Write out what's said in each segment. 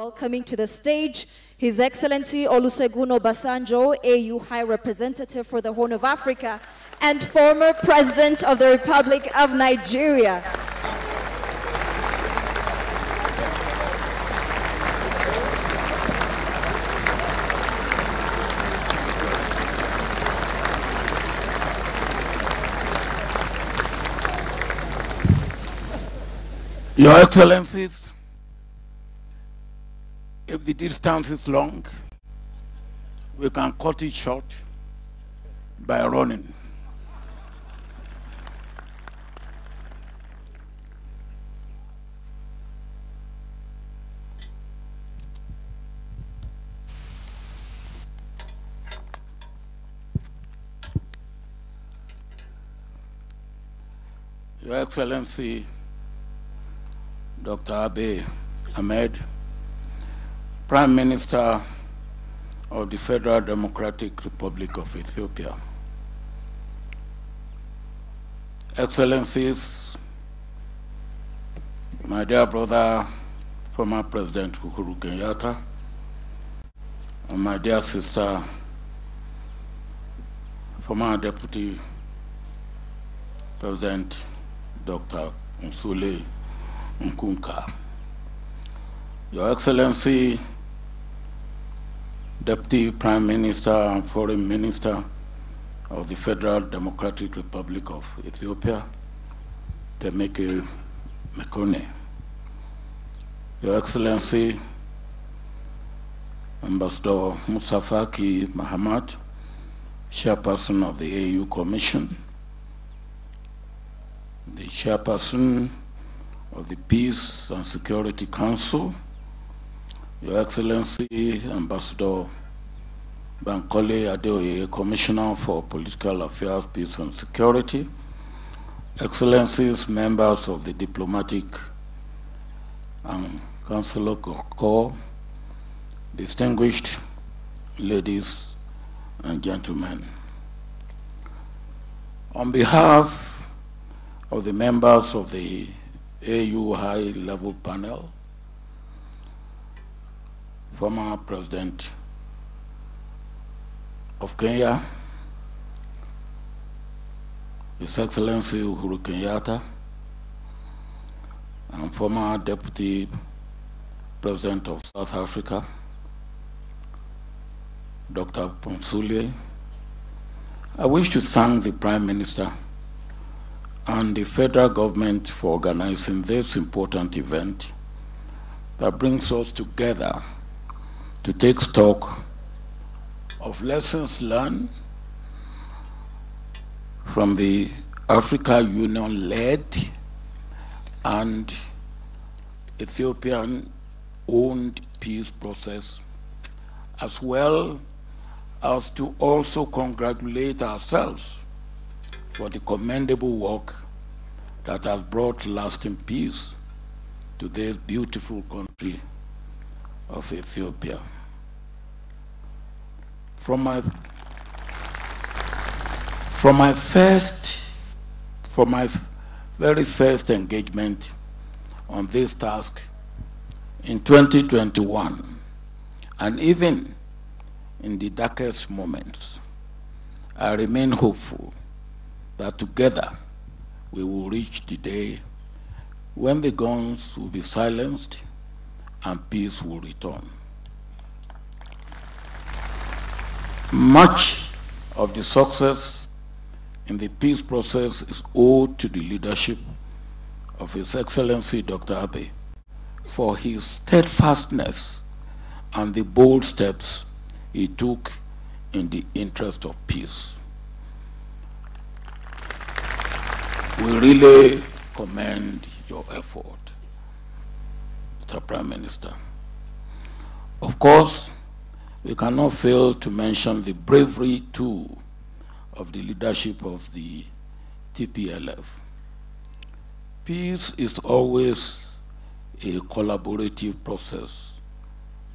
Welcoming to the stage His Excellency Olusegun Obasanjo, AU High Representative for the Horn of Africa and former President of the Republic of Nigeria. Your Excellencies, if the distance is long, we can cut it short by running. Your Excellency, Dr. Abiy Ahmed, Prime Minister of the Federal Democratic Republic of Ethiopia. Excellencies, my dear brother, former President Uhuru Kenyatta, and my dear sister, former Deputy President Dr. Nsule Nkunka. Your Excellency, Deputy Prime Minister and Foreign Minister of the Federal Democratic Republic of Ethiopia, Temeke Mekone. Your Excellency, Ambassador Musa Faki Mahamat, Chairperson of the AU Commission, the Chairperson of the Peace and Security Council, Your Excellency, Ambassador Bankole Adeoye, Commissioner for Political Affairs, Peace and Security, Excellencies, members of the Diplomatic and Consular Corps, distinguished ladies and gentlemen. On behalf of the members of the AU High-Level Panel, former President of Kenya, His Excellency Uhuru Kenyatta, and former Deputy President of South Africa, Dr. Ponsule, I wish to thank the Prime Minister and the federal government for organizing this important event that brings us together to take stock of lessons learned from the Africa Union-led and Ethiopian-owned peace process, as well as to also congratulate ourselves for the commendable work that has brought lasting peace to this beautiful country of Ethiopia. From my very first engagement on this task in 2021, and even in the darkest moments, I remain hopeful that together we will reach the day when the guns will be silenced and peace will return. Much of the success in the peace process is owed to the leadership of His Excellency Dr. Abiy for his steadfastness and the bold steps he took in the interest of peace. We really commend your effort, Mr. Prime Minister. Of course, we cannot fail to mention the bravery, too, of the leadership of the TPLF. Peace is always a collaborative process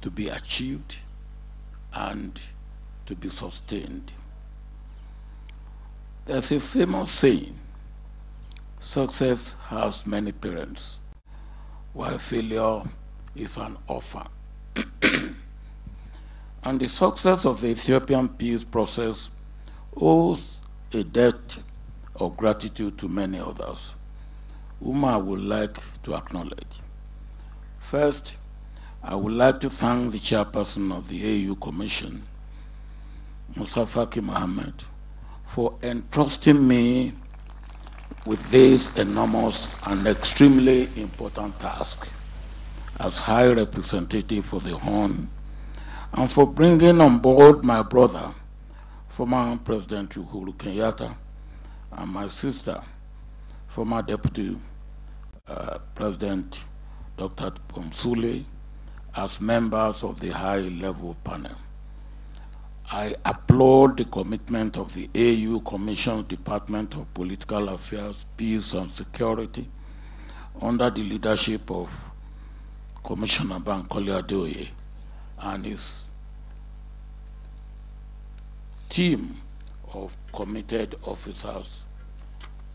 to be achieved and to be sustained. There's a famous saying, success has many parents, while failure is an orphan. And the success of the Ethiopian peace process owes a debt of gratitude to many others, whom I would like to acknowledge. First, I would like to thank the chairperson of the AU Commission, Musa Faki Mohammed, for entrusting me with this enormous and extremely important task as High Representative for the Horn, and for bringing on board my brother, former President Uhuru Kenyatta, and my sister, former Deputy President Dr. Ponsule, as members of the high-level panel. I applaud the commitment of the AU Commission's Department of Political Affairs, Peace and Security, under the leadership of Commissioner Bankole Adeoye and his team of committed officers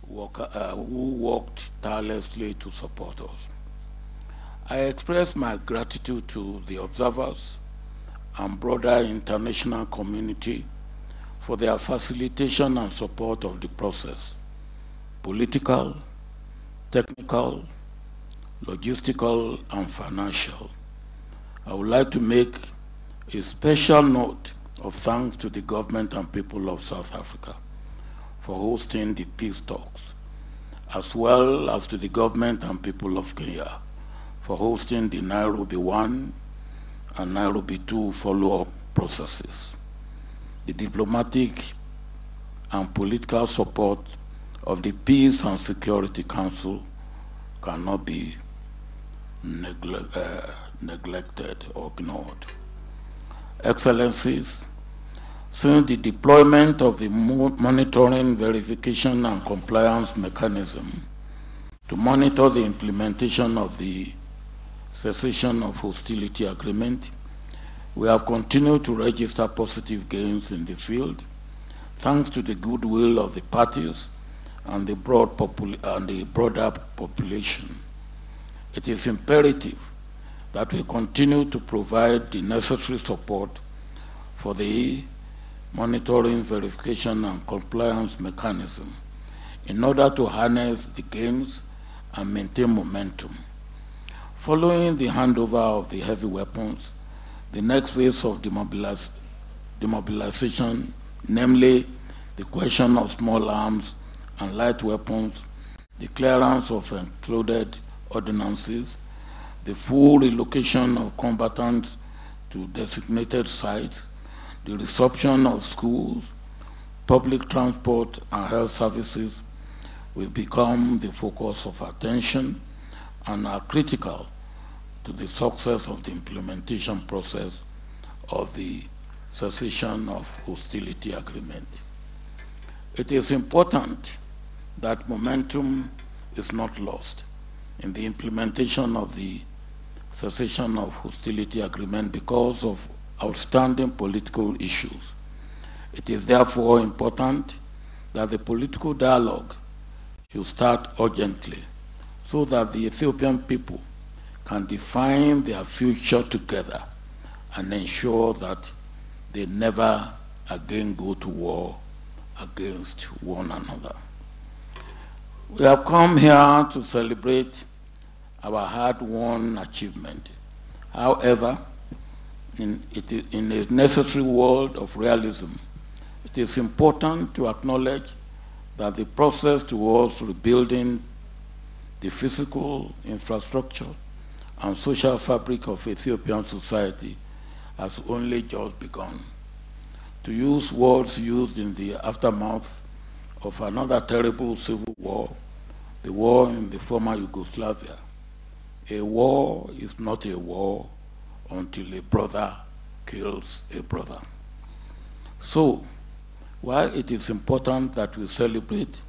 who worked tirelessly to support us. I express my gratitude to the observers and broader international community for their facilitation and support of the process, political, technical, logistical, and financial. I would like to make a special note of thanks to the government and people of South Africa for hosting the peace talks, as well as to the government and people of Kenya for hosting the Nairobi 1 and Nairobi 2 follow-up processes. The diplomatic and political support of the Peace and Security Council cannot be neglected or ignored. Excellencies, since the deployment of the monitoring, verification, and compliance mechanism to monitor the implementation of the cessation of hostility agreement, we have continued to register positive gains in the field, thanks to the goodwill of the parties and the broader population. It is imperative that we continue to provide the necessary support for the monitoring, verification, and compliance mechanism in order to harness the gains and maintain momentum. Following the handover of the heavy weapons, the next phase of demobilization, namely the question of small arms and light weapons, the clearance of included ordinances, the full relocation of combatants to designated sites, the resumption of schools, public transport, and health services will become the focus of attention and are critical to the success of the implementation process of the cessation of hostility agreement. It is important that momentum is not lost in the implementation of the cessation of hostility agreement because of outstanding political issues. It is therefore important that the political dialogue should start urgently so that the Ethiopian people can define their future together and ensure that they never again go to war against one another. We have come here to celebrate our hard-won achievement. However, in a necessary world of realism, it is important to acknowledge that the process towards rebuilding the physical infrastructure and social fabric of Ethiopian society has only just begun. To use words used in the aftermath of another terrible civil war, the war in the former Yugoslavia, a war is not a war until a brother kills a brother. So, while it is important that we celebrate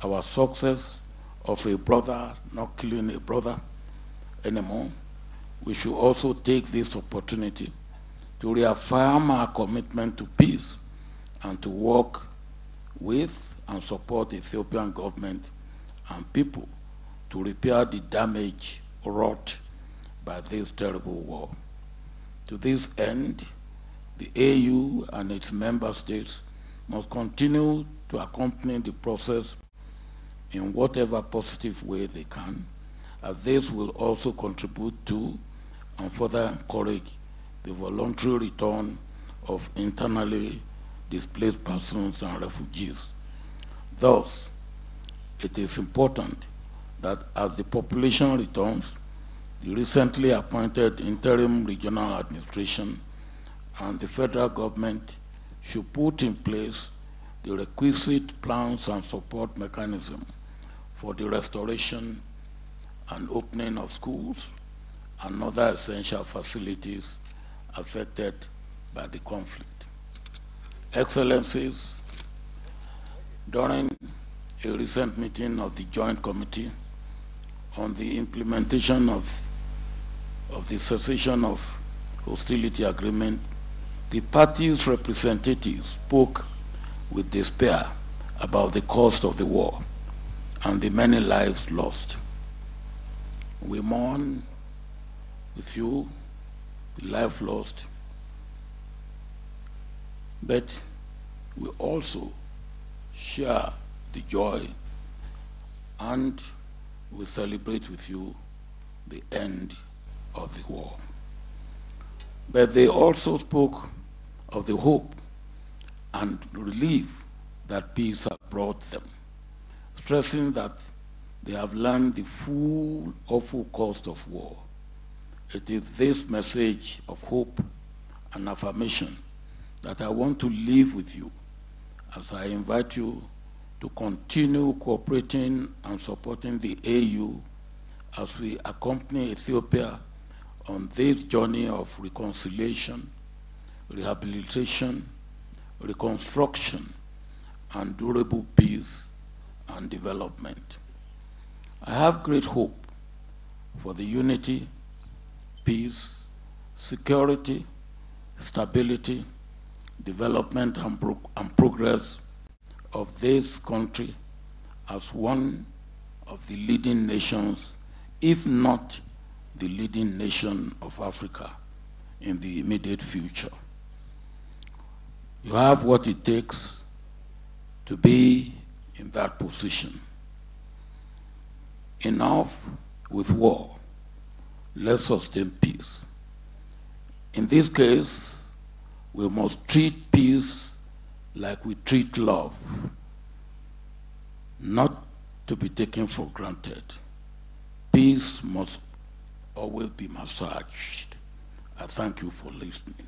our success of a brother not killing a brother anymore, we should also take this opportunity to reaffirm our commitment to peace and to work with and support the Ethiopian government and people to repair the damage wrought by this terrible war. To this end, the AU and its member states must continue to accompany the process in whatever positive way they can, as this will also contribute to and further encourage the voluntary return of internally displaced persons and refugees. Thus, it is important that as the population returns, the recently appointed interim regional administration and the federal government should put in place the requisite plans and support mechanism for the restoration and opening of schools and other essential facilities affected by the conflict. Excellencies, during a recent meeting of the Joint Committee on the implementation of the cessation of hostility agreement, the party's representatives spoke with despair about the cost of the war and the many lives lost. We mourn with you the life lost, but we also share the joy and we celebrate with you the end of the war. But they also spoke of the hope and relief that peace has brought them, stressing that they have learned the full awful cost of war. It is this message of hope and affirmation that I want to leave with you as I invite you to continue cooperating and supporting the AU as we accompany Ethiopia on this journey of reconciliation, rehabilitation, reconstruction, and durable peace and development. I have great hope for the unity, peace, security, stability, development, and progress of this country as one of the leading nations, if not the leading nation of Africa in the immediate future. You have what it takes to be in that position. Enough with war. Let's sustain peace. In this case, we must treat peace like we treat love, not to be taken for granted. Peace must always be massaged. I thank you for listening.